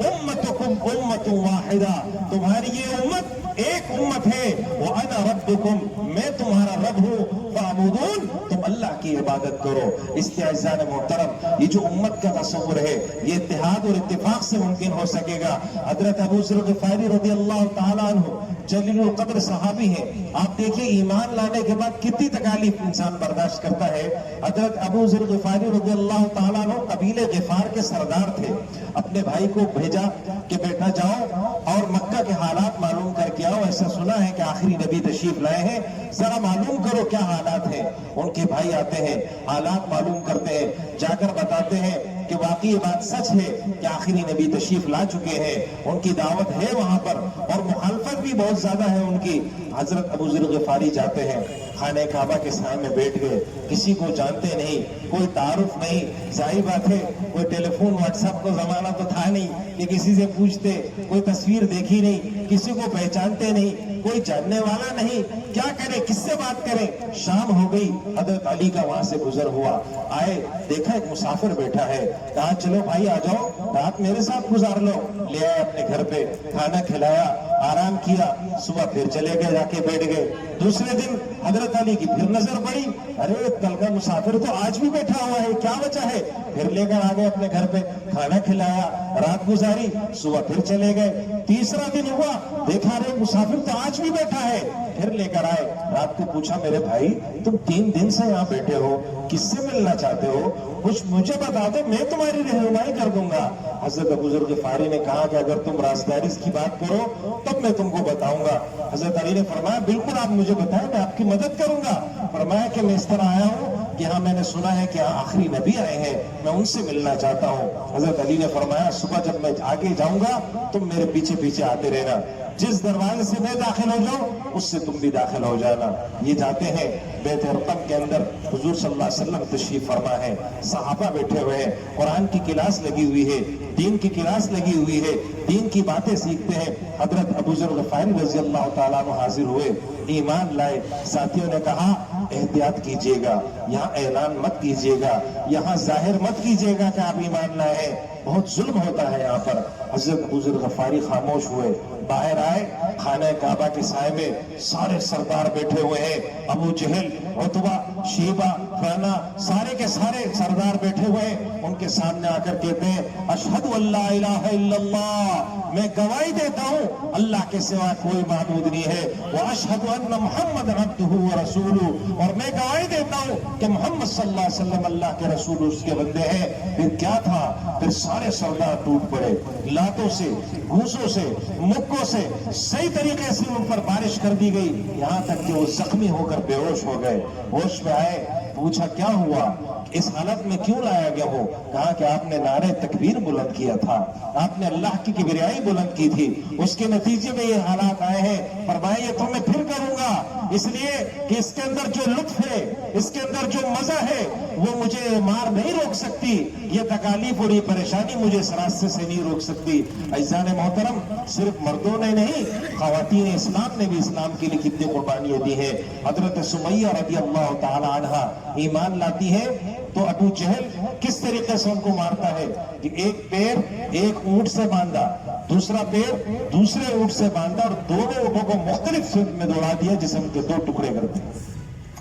Speaker 2: امتکم امۃ واحدہ, تمہاری یہ امت ایک امت ہے, وانا ربکم, میں تمہارا رب ہوں, فاعبدون, تم اللہ کی عبادت کرو. استعزاء محترم, یہ جو امت کا تصور ہے یہ اتحاد اور اتفاق سے ممکن ہو سکے گا. حضرت ابو ذر غفاری رضی اللہ تعالیٰ عنہ جلیل القدر صحابی ہیں. آپ دیکھیں ایمان لانے کے بعد کتنی تکالیف انسان برداشت کرتا ہے. حضرت ابو ذر غفاری رضی اللہ تعالیٰ عنہ قبیلے غفار کے سردار تھے. اپنے بھائی کو بھیجا کہ بیٹا جاؤ اور مکہ کے حالات معلوم کر کے آؤ, ایسا سنا ہے کہ آخری نبی تشریف لائے ہیں, ذرا معلوم کرو کیا حالات ہیں. ان کے بھائی آتے ہیں, حالات معلوم کرتے ہیں, جا کر بتاتے ہیں کہ واقعی یہ بات سچ ہے کہ آخری نبی تشریف لا چکے ہیں, ان کی دعوت ہے وہاں پر اور مخالفت بھی بہت زیادہ ہے ان کی. حضرت ابو ذر غفاری جاتے ہیں, خانہ کعبہ کے سائے میں بیٹھ گئے, کسی کو جانتے نہیں, کوئی تعارف نہیں. ظاہر بات ہے کوئی ٹیلی فون واٹس ایپ کا زمانہ تو تھا نہیں کہ کسی سے پوچھتے, کوئی تصویر دیکھی نہیں, کسی کو پہچانتے نہیں, کوئی جاننے والا نہیں, کیا کریں, کس سے بات کریں. شام ہو گئی, حضرت علی کا وہاں سے گزر ہوا, آئے, دیکھا ایک مسافر بیٹھا ہے, کہا چلو بھائی آ جاؤ, رات میرے ساتھ گزار لو. لے آئے اپنے گھر پہ, کھانا کھلایا, آرام کیا, صبح پھر چلے گئے, جا کے بیٹھ گئے. دوسرے دن حضرت علی کی پھر نظر پڑی, ارے کل کا مسافر تو آج بھی بیٹھا ہوا ہے, کیا وجہ ہے. پھر لے کر آ گئے اپنے گھر پہ, کھانا کھلایا, رات گزاری, صبح پھر چلے گئے. تیسرا دن ہوا, دیکھا رہے مسافر تو آج بھی بیٹھا ہے, پھر لے کر آئے. رات کو پوچھا میرے بھائی تم 3 دن سے یہاں بیٹھے ہو, کس سے ملنا چاہتے ہو, کچھ مجھے بتا دو, میں تمہاری رہنمائی کر دوں گا. حضرت ابو ذر غفاری نے کہا کہ اگر تم رازداری کی بات کرو تب میں تم کو بتاؤں گا. حضرت علی نے فرمایا بالکل آپ مجھے بتائیں, میں آپ کی مدد کروں گا. فرمایا کہ میں اس طرح آیا ہوں کہ ہاں میں نے سنا ہے کہ آخری نبی آئے ہیں, میں ان سے ملنا چاہتا ہوں. حضرت علی نے فرمایا صبح جب میں آگے جاؤں گا تم میرے پیچھے پیچھے آتے رہنا, جس دروازے سے میں داخل ہو جاؤں اس سے تم بھی داخل ہو جانا. یہ جاتے ہیں بیت ارقم کے اندر, حضور صلی اللہ علیہ وسلم تشریف فرما ہے, صحابہ بیٹھے ہوئے ہیں, قرآن کی کلاس لگی ہوئی ہے, دین کی کلاس لگی ہوئی ہے, دین کی باتیں سیکھتے ہیں. حضرت ابو ذر غفاری رضی اللہ تعالیٰ عنہ حاضر ہوئے, ایمان لائے. ساتھیوں نے کہا احتیاط کیجیے گا, یہاں اعلان مت کیجیے گا, یہاں ظاہر مت کیجیے گا کہ آپ ایمان لائے ہیں, بہت ظلم ہوتا ہے یہاں پر. حضرت ابو ذر غفاری خاموش ہوئے, باہر آئے, خانہ کعبہ کے سائے میں سارے سردار بیٹھے ہوئے ہیں, ابو جہل, عتبہ, شیبہ, فلانا, سارے کے سارے سردار بیٹھے ہوئے ہیں. ان کے سامنے آ کر کہتے ہیں اشہد ان لا الہ الا اللہ, میں گواہی دیتا ہوں اللہ کے سوا کوئی معبود نہیں ہے, واشہد ان محمد عبدہ ورسولہ, اور میں گواہی دیتا ہوں کہ محمد صلی اللہ علیہ وسلم اللہ کے رسول اس کے بندے ہیں. پھر کیا تھا, پھر سارے سردار ٹوٹ پڑے، لاتوں سے، گھوسوں سے، مکوں سے صحیح طریقے سے ان پر بارش کر دی گئی، یہاں تک کہ وہ زخمی ہو کر بے ہوش ہو گئے۔ ہوش میں آئے، پوچھا کیا ہوا، اس حالت میں کیوں لایا گیا ہو؟ کہا کہ آپ نے نعرہ تکبیر بلند کیا تھا، آپ نے اللہ کی کبریائی بلند کی تھی، اس کے نتیجے میں یہ حالات آئے ہیں۔ فرمایا یہ تو میں پھر کروں گا، اس لیے کہ اس کے اندر جو لطف ہے، اس کے اندر جو مزہ ہے، وہ مجھے مار نہیں روک سکتی، یہ تکالیف اور یہ پریشانی مجھے اس راستے سے نہیں روک سکتی۔ عزیزان محترم، صرف مردوں نے نہیں، خواتین اسلام نے بھی اسلام کے لیے کتنی قربانیاں دی ہیں۔ حضرت سمیہ رضی اللہ تعالی عنہا ایمان لاتی ہے تو ابو جہل کس طریقے سے ان کو مارتا ہے کہ ایک پیر ایک اونٹ سے باندھا، دوسرا پیر دوسرے اونٹ سے باندھا اور دونوں اونٹوں کو مختلف سمت میں دوڑا دیا، جسم کے 2 ٹکڑے کر دیے۔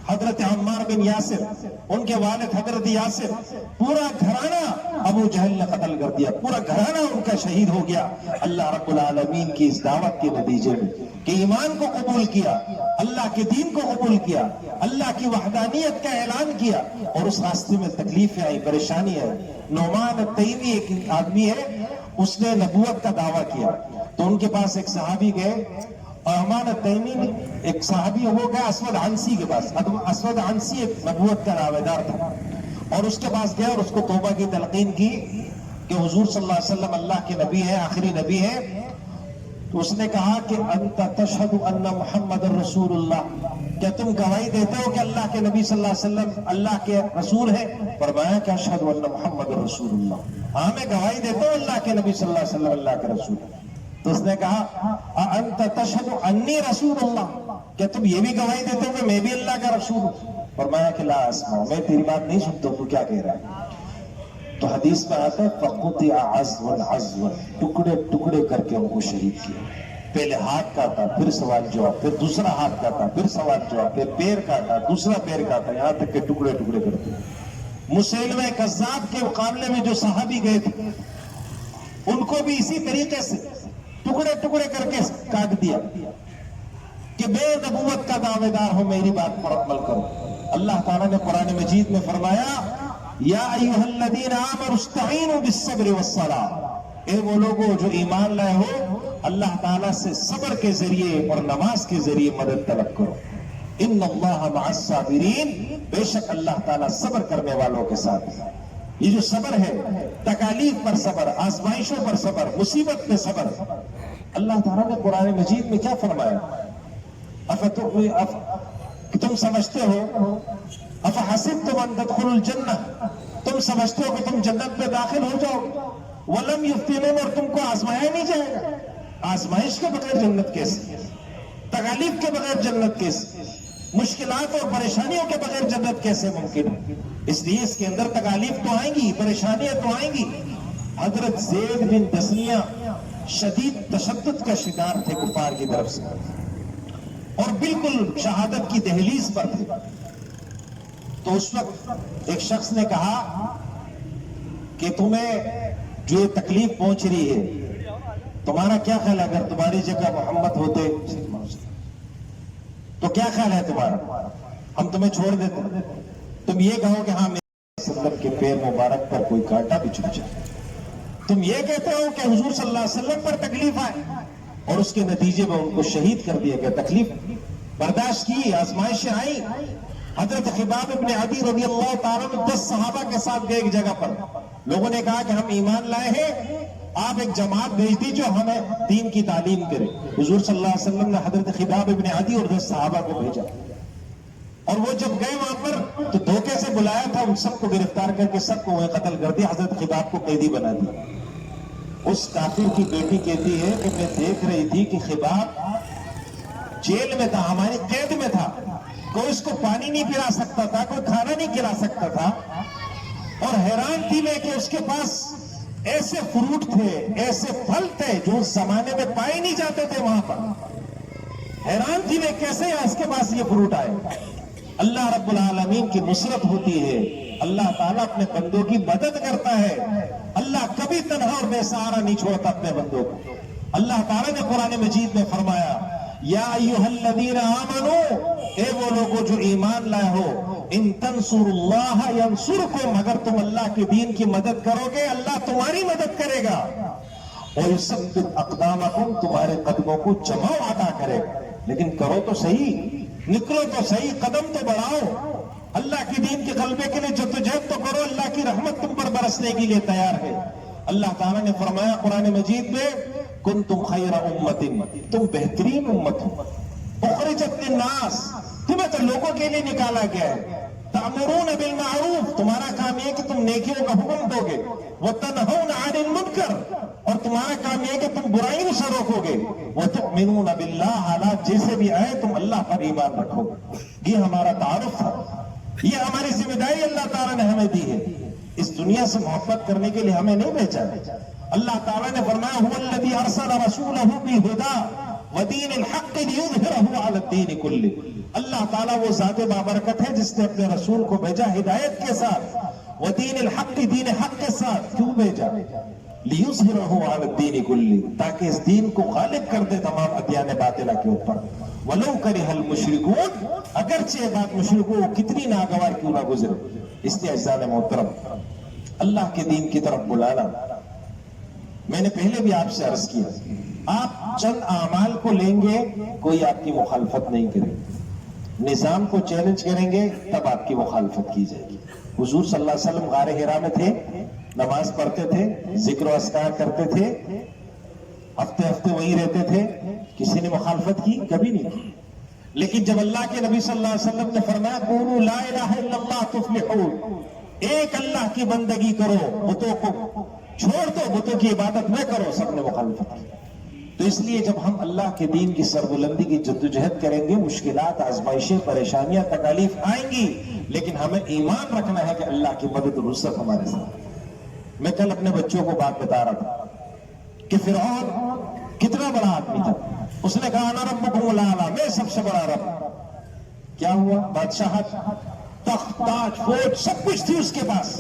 Speaker 2: حضرت عمار بن یاسر، ان کے والد حضرت یاسر، پورا گھرانہ ابو جہل نے قتل کر دیا، پورا گھرانہ ان کا شہید ہو گیا۔ اللہ رب العالمین کی اس دعوت کے نتیجے میں کہ ایمان کو قبول کیا، اللہ کے دین کو قبول کیا، اللہ کی وحدانیت کا اعلان کیا، اور اس راستے میں تکلیفیں آئی، پریشانی ہے۔ نعمان التیمی ایک آدمی ہے، اس نے نبوت کا دعویٰ کیا تو ان کے پاس ایک صحابی گئے، اور نعمان التیمی ایک صحابی ہو گیا اسود عنسی کے پاس۔ اسود عنسی ایک نبوت کا دعویٰ دار تھا، اور اس کے پاس گیا اور اس کو توبہ کی تلقین کی کہ حضور صلی اللہ علیہ وسلم اللہ کے نبی ہے، آخری نبی ہے۔ تو اس نے کہا کہ انت تشہد ان محمد رسول اللہ، کیا تم گواہی دیتے ہو کہ اللہ کے نبی صلی اللہ علیہ وسلم اللہ کے رسول ہے؟ فرمایا کہ اشہد ان محمد رسول اللہ، ہاں میں گواہی دیتا ہوں اللہ کے نبی صلی اللہ علیہ وسلم اللہ کے رسول ہے۔ تو اس نے کہا انت تشہد انی رسول اللہ، کیا تم یہ بھی گواہی دیتے ہو کہ میں بھی اللہ کا رسول ہوں؟ فرمایا کہ لا اسمع، میں تیری بات نہیں سنتا ہوں، تو کیا کہہ رہا ہے؟ تو حدیث میں آتا ہے فقطع عضوا عضوا، ٹکڑے ٹکڑے کر کے ان کو شہید کیا۔ پہلے ہاتھ کاٹا، پھر سوال جواب، پھر دوسرا ہاتھ کاٹا، پھر سوال جواب، پھر پیر کاٹا، دوسرا پیر کاٹا، یہاں تک کہ ٹکڑے ٹکڑے کر دیا۔ مسیلمہ کذاب کے مقابلے میں جو صحابی گئے تھے ان کو بھی اسی طریقے سے ٹکڑے ٹکڑے کر کے کاٹ دیا کہ میں نبوت کا دعوے دار ہوں، میری بات پر عمل کرو۔ اللہ تعالیٰ نے قرآن مجید میں فرمایا یا ایھا الذین آمنوا استعینوا بالصبر والصلاۃ، اے وہ لوگوں جو ایمان لائے ہو، اللہ تعالیٰ سے صبر کے ذریعے اور نماز کے ذریعے مدد طلب کرو۔ ان اللہ مع الصابرین، بے شک اللہ تعالیٰ صبر کرنے والوں کے ساتھ ہے۔ یہ جو صبر ہے، تکالیف پر صبر، آزمائشوں پر صبر، مصیبت پہ صبر، اللہ تعالیٰ نے قرآن مجید میں کیا فرمایا؟ تم سمجھتے ہو افحسبتم ان تدخلوا الجنہ، تم سمجھتے ہو کہ تم جنت میں داخل ہو جاؤ، ولم یفتنون، اور تم کو آزمایا نہیں جائے گا۔ آزمائش کے بغیر جنت کیسے؟ تکالیف کے بغیر جنت کیسے؟ مشکلات اور پریشانیوں کے بغیر جنت کیسے ممکن ہے؟ اس لیے اس کے اندر تکالیف تو آئیں گی، پریشانیاں تو آئیں گی۔ حضرت زید بن دسنیہ شدید تشدد کا شکار تھے کفار کی طرف سے، اور بالکل شہادت کی دہلیز پر تھے۔ تو اس وقت ایک شخص نے کہا کہ تمہیں جو یہ تکلیف پہنچ رہی ہے، تمہارا کیا خیال ہے اگر تمہاری جگہ محمد ہوتے تو کیا خیال ہے تمہارا؟ ہم تمہیں چھوڑ دیتے، تم یہ کہو کہ ہاں میرے وسلم کے پیر مبارک پر کوئی کانٹا بھی چبھ جائے، تم یہ کہتے ہو کہ حضور صلی اللہ علیہ وسلم پر تکلیف آئے، اور اس کے نتیجے میں ان کو شہید کر دیا گیا۔ تکلیف برداشت کی، آزمائشیں آئی۔ حضرت خباب ابن عدی رضی اللہ تعالیٰ عنہ 10 صحابہ کے ساتھ گئے ایک جگہ پر، لوگوں نے کہا کہ ہم ایمان لائے ہیں، آپ ایک جماعت بھیج دی جو ہمیں دین کی تعلیم کرے۔ حضور صلی اللہ علیہ وسلم نے حضرت خباب ابن عدی اور 10 صحابہ کو بھیجا، اور وہ جب گئے وہاں پر تو دھوکے سے بلایا تھا، ان سب کو گرفتار کر کے سب کو وہیں قتل کر دیا، حضرت خباب کو قیدی بنا دیا۔ اس کافر کی بیٹی کہتی ہے کہ میں دیکھ رہی تھی کہ خباب جیل میں تھا، ہماری قید میں تھا، کوئی اس کو پانی نہیں پلا سکتا تھا، کوئی کھانا نہیں کھلا سکتا تھا، اور حیران تھی میں کہ اس کے پاس ایسے فروٹ تھے، ایسے پھل تھے جو اس زمانے میں پائے نہیں جاتے تھے وہاں پر۔ حیران تھی میں کیسے اس کے پاس یہ فروٹ آئے۔ اللہ رب العالمین کی نصرت ہوتی ہے، اللہ تعالیٰ اپنے بندوں کی مدد کرتا ہے، اللہ کبھی تنہا اور بے سہارا نہیں چھوڑتا اپنے بندوں کو۔ اللہ تعالیٰ نے قرآن مجید میں فرمایا یا ایھا الذین آمنوا، اے وہ لوگوں جو ایمان لائے ہو، ان تنصروا اللہ ینصرکم، اگر تم اللہ کے دین کی مدد کرو گے اللہ تمہاری مدد کرے گا، اور یثبت اقدامکم، تمہارے قدموں کو جماؤ عطا کرے گا۔ لیکن کرو تو صحیح، نکلو تو صحیح، قدم تو بڑھاؤ، اللہ کے دین کے غلبے کے لیے جدوجہد تو کرو، اللہ کی رحمت تم پر برسنے کے لیے تیار ہے۔ اللہ تعالیٰ نے فرمایا قرآن مجید میں کنتم خیر امت، تم بہترین امت ہو، اخرجت للناس، تمہیں تو لوگوں کے لیے نکالا گیا ہے، تأمرون بالمعروف، تمہارا کام یہ کہ تم نیکیوں کا حکم دو گے، وتنہون عن المنکر، اور تمہارا کام یہ کہ تم برائیوں سے روکو گے، وتؤمنون باللہ، حالات جیسے بھی آئے تم اللہ پر ایمان رکھو گے۔ یہ ہمارا تعارف تھا، یہ ہماری ذمہ داری اللہ تعالیٰ نے ہمیں دی ہے۔ اس دنیا سے محبت کرنے کے لیے ہمیں نہیں بھیجا ہے۔ اللہ تعالیٰ نے فرمایا هو الذی ارسل رسولہ بالہدی ودین الحق لیظہرہ علی الدین کلہ، اللہ تعالیٰ وہ ذات بابرکت ہے جس نے اپنے رسول کو بھیجا ہدایت کے ساتھ، ودین الحق، دین حق کے ساتھ۔ کیوں بھیجا؟ لیظہرہ علی الدین کلہ، تاکہ اس دین کو غالب کر دے تمام ادیان باطلہ کے اوپر۔ وَلَوْ كَرِهَ الْمُشْرِكُونَ، اگرچہ بات مشرکوں کو کتنی ناگوار کیوں نہ گزرے۔ اس لیے اعزائے محترم، اللہ کے دین کی طرف بلانا، میں نے پہلے بھی آپ سے عرض کیا، آپ چند اعمال کو لیں گے کوئی آپ کی مخالفت نہیں کرے گا، نظام کو چیلنج کریں گے تب آپ کی مخالفت کی جائے گی۔ حضور صلی اللہ علیہ وسلم غار حرا میں تھے، نماز پڑھتے تھے، ذکر و اذکار کرتے تھے، ہفتے ہفتے وہی رہتے تھے، کسی نے مخالفت کی؟ کبھی نہیں کی۔ لیکن جب اللہ کے نبی صلی اللہ علیہ وسلم نے فرمایا قولوا لا الہ الا اللہ تفلحون، ایک اللہ کی بندگی کرو، بتوں کو چھوڑ دو، بتوں کی عبادت نہ کرو، سب نے مخالفت کی۔ تو اس لیے جب ہم اللہ کے دین کی سربلندی کی جدوجہد کریں گے، مشکلات، آزمائشیں، پریشانیاں، تکالیف آئیں گی، لیکن ہمیں ایمان رکھنا ہے کہ اللہ کی مدد اور نصرت ہمارے ساتھ۔ میں کل اپنے بچوں کو بات بتا رہا تھا کہ فرعون کتنا بڑا آدمی تھا، اس نے کہا انا ربکم الاعلی، میں سب سے بڑا رب۔ کیا ہوا؟ بادشاہت، تخت، تاج، فوج، سب کچھ تھی اس کے پاس،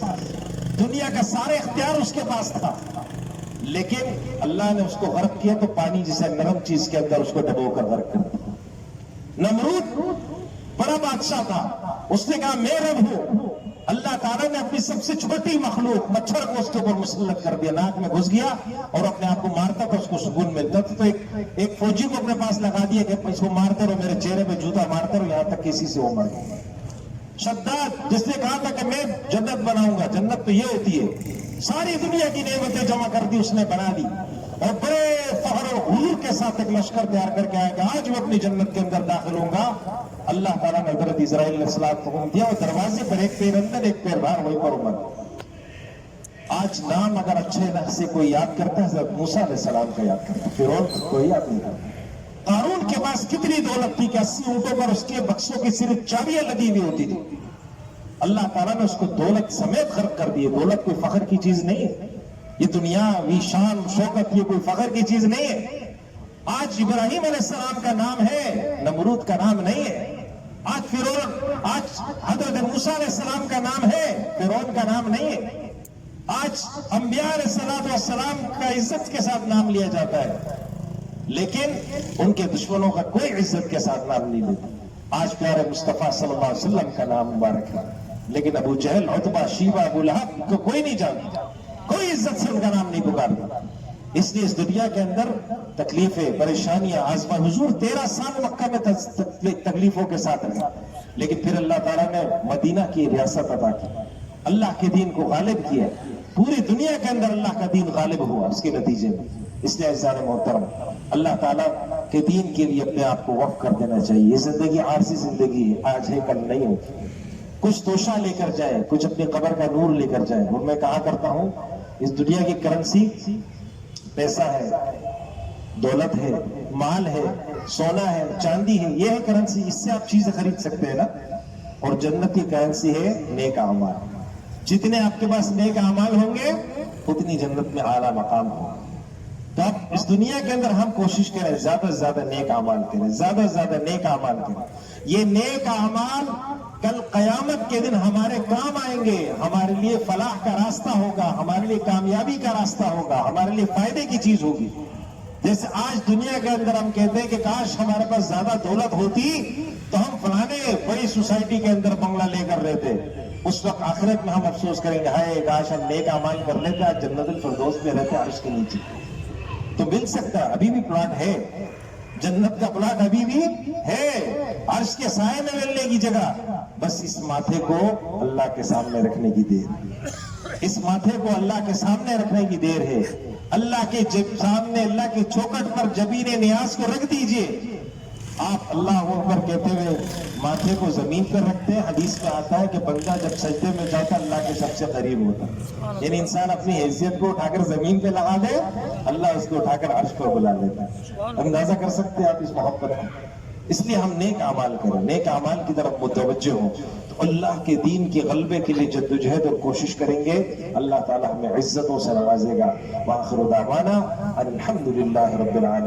Speaker 2: دنیا کا سارے اختیار اس کے پاس تھا، لیکن اللہ نے اس کو غرق کیا تو پانی جسے نرم چیز کے اندر اس کو ڈبو کر غرق کر دیا۔ نمرود بڑا بادشاہ تھا، اس نے کہا میں رب ہوں، اللہ تعالیٰ نے اپنی سب سے چھوٹی مخلوق مچھر کو اس کے اوپر مسلط کر دیا، ناک میں گھس گیا اور اپنے آپ کو مارتا تھا، اس کو سکون ملتا تھا، تو ایک فوجی کو اپنے پاس لگا دیا کہ اس کو مارتے رہو، میرے چہرے پہ جوتا مارتے رہو، یہاں تک کسی سے وہ مر گیا۔ شداد، جس نے کہا تھا کہ میں جنت بناؤں گا، جنت تو یہ ہوتی ہے، ساری دنیا کی نعمتیں جمع کر دی، اس نے بنا دی، اور بڑے فخر اور غرور کے ساتھ ایک لشکر تیار کر کے آئے گا، آج میں اپنی جنت کے اندر داخل ہوں گا۔ اللہ تعالیٰ نے حضرت اسرائیل علیہ السلام کو حکم دیا، وہ دروازے پر ایک پیر اندر ایک پیر باہر، وہیں پر عمر۔ آج نام اگر اچھے لفظ سے کوئی یاد کرتا ہے حضرت موسیٰ علیہ السلام کا یاد کرتا ہے، فرعون کوئی یاد نہیں کرتا۔ قارون کے پاس کتنی دولت تھی کہ 80 اونٹوں پر اس کے بکسوں کی صرف چابیاں لگی ہوئی ہوتی تھی، اللہ تعالیٰ نے اس کو دولت سمیت غرق کر دی۔ دولت کوئی فخر کی چیز نہیں ہے، یہ دنیاوی شان شوکت یہ کوئی فخر کی چیز نہیں ہے۔ آج ابراہیم علیہ السلام کا نام ہے، نمرود کا نام نہیں ہے۔ آج فرعون، آج حضرت موسیٰ علیہ السلام کا نام ہے، فرعون کا نام نہیں ہے۔ آج انبیاء علیہ السلام کا عزت کے ساتھ نام لیا جاتا ہے، لیکن ان کے دشمنوں کا کوئی عزت کے ساتھ نام نہیں لیتا۔ آج پیارے مصطفیٰ صلی اللہ علیہ وسلم کا نام مبارک ہے، لیکن ابو جہل، عتبہ، شیبہ، ابو لہب کو کوئی نہیں جانتا، کوئی عزت سے ان کا نام نہیں پکارتا۔ اس لیے اس دنیا کے اندر تکلیفیں، پریشانیاں، آزما، حضور 13 سال مکہ میں تکلیفوں کے ساتھ رہے، لیکن پھر اللہ تعالیٰ نے مدینہ کی ریاست عطا کی، اللہ کے دین کو غالب کیا، پوری دنیا کے اندر اللہ کا دین غالب ہوا اس کے نتیجے میں۔ اس لیے عزیزان محترم، اللہ تعالیٰ کے دین کے لیے اپنے آپ کو وقف کر دینا چاہیے۔ یہ زندگی عارضی زندگی ہے، آج ہے کل نہیں ہوتی۔ کچھ توشہ لے کر جائیں، کچھ اپنی قبر کا نور لے کر جائیں۔ اور میں کہا کرتا ہوں، اس دنیا کی کرنسی پیسہ ہے، دولت ہے، مال ہے، سونا ہے، چاندی ہے، یہ ہے کرنسی، اس سے آپ چیزیں خرید سکتے ہیں نا۔ اور جنت کی کرنسی ہے نیک اعمال، جتنے آپ کے پاس نیک اعمال ہوں گے اتنی جنت میں اعلیٰ مقام ہوگا۔ تو اب اس دنیا کے اندر ہم کوشش کریں زیادہ سے زیادہ نیک اعمال کریں، زیادہ سے زیادہ نیک اعمال کریں۔ یہ نیک اعمال کل قیامت کے دن ہمارے کام آئیں گے، ہمارے لیے فلاح کا راستہ ہوگا، ہمارے لیے کامیابی کا راستہ ہوگا، ہمارے لیے فائدے کی چیز ہوگی۔ جیسے آج دنیا کے اندر ہم کہتے ہیں کہ کاش ہمارے پاس زیادہ دولت ہوتی تو ہم فلانے بڑی سوسائٹی کے اندر بنگلہ لے کر رہتے، اس وقت آخرت میں ہم افسوس کریں گے ہائے کاش ہم نیک اعمال کر لیتے، آج جنت الفردوس میں رہتے عرش کے نیچے۔ تو مل سکتا ہے، ابھی بھی پلاٹ ہے، جنت کا پلاٹ ابھی بھی ہے، عرش کے سائے میں ملنے کی جگہ، بس اس ماتھے کو اللہ کے سامنے رکھنے کی دیر، اس ماتھے کو اللہ کے سامنے رکھنے کی دیر ہے۔ اللہ کے سامنے، اللہ کے چوکٹ پر جبین نیاز کو رکھ دیجئے۔ آپ اللہ اکبر کہتے ہوئے ماتھے کو زمین پر رکھتے ہیں، حدیث میں آتا ہے کہ بندہ جب سجدے میں جاتا اللہ کے سب سے قریب ہوتا ہے، یعنی انسان اپنی حیثیت کو اٹھا کر زمین پہ لگا دے، اللہ اس کو اٹھا کر عرش پر بلا لیتا ہے۔ اندازہ کر سکتے ہیں آپ اس محبت کو؟ اس لیے ہم نیک اعمال کریں، نیک اعمال کی طرف متوجہ ہوں تو اللہ کے دین کے غلبے کے لیے جدوجہد اور کوشش کریں گے، اللہ تعالی ہمیں عزتوں سے نوازے گا۔ وآخر دعوانا الحمدللہ رب العالمین۔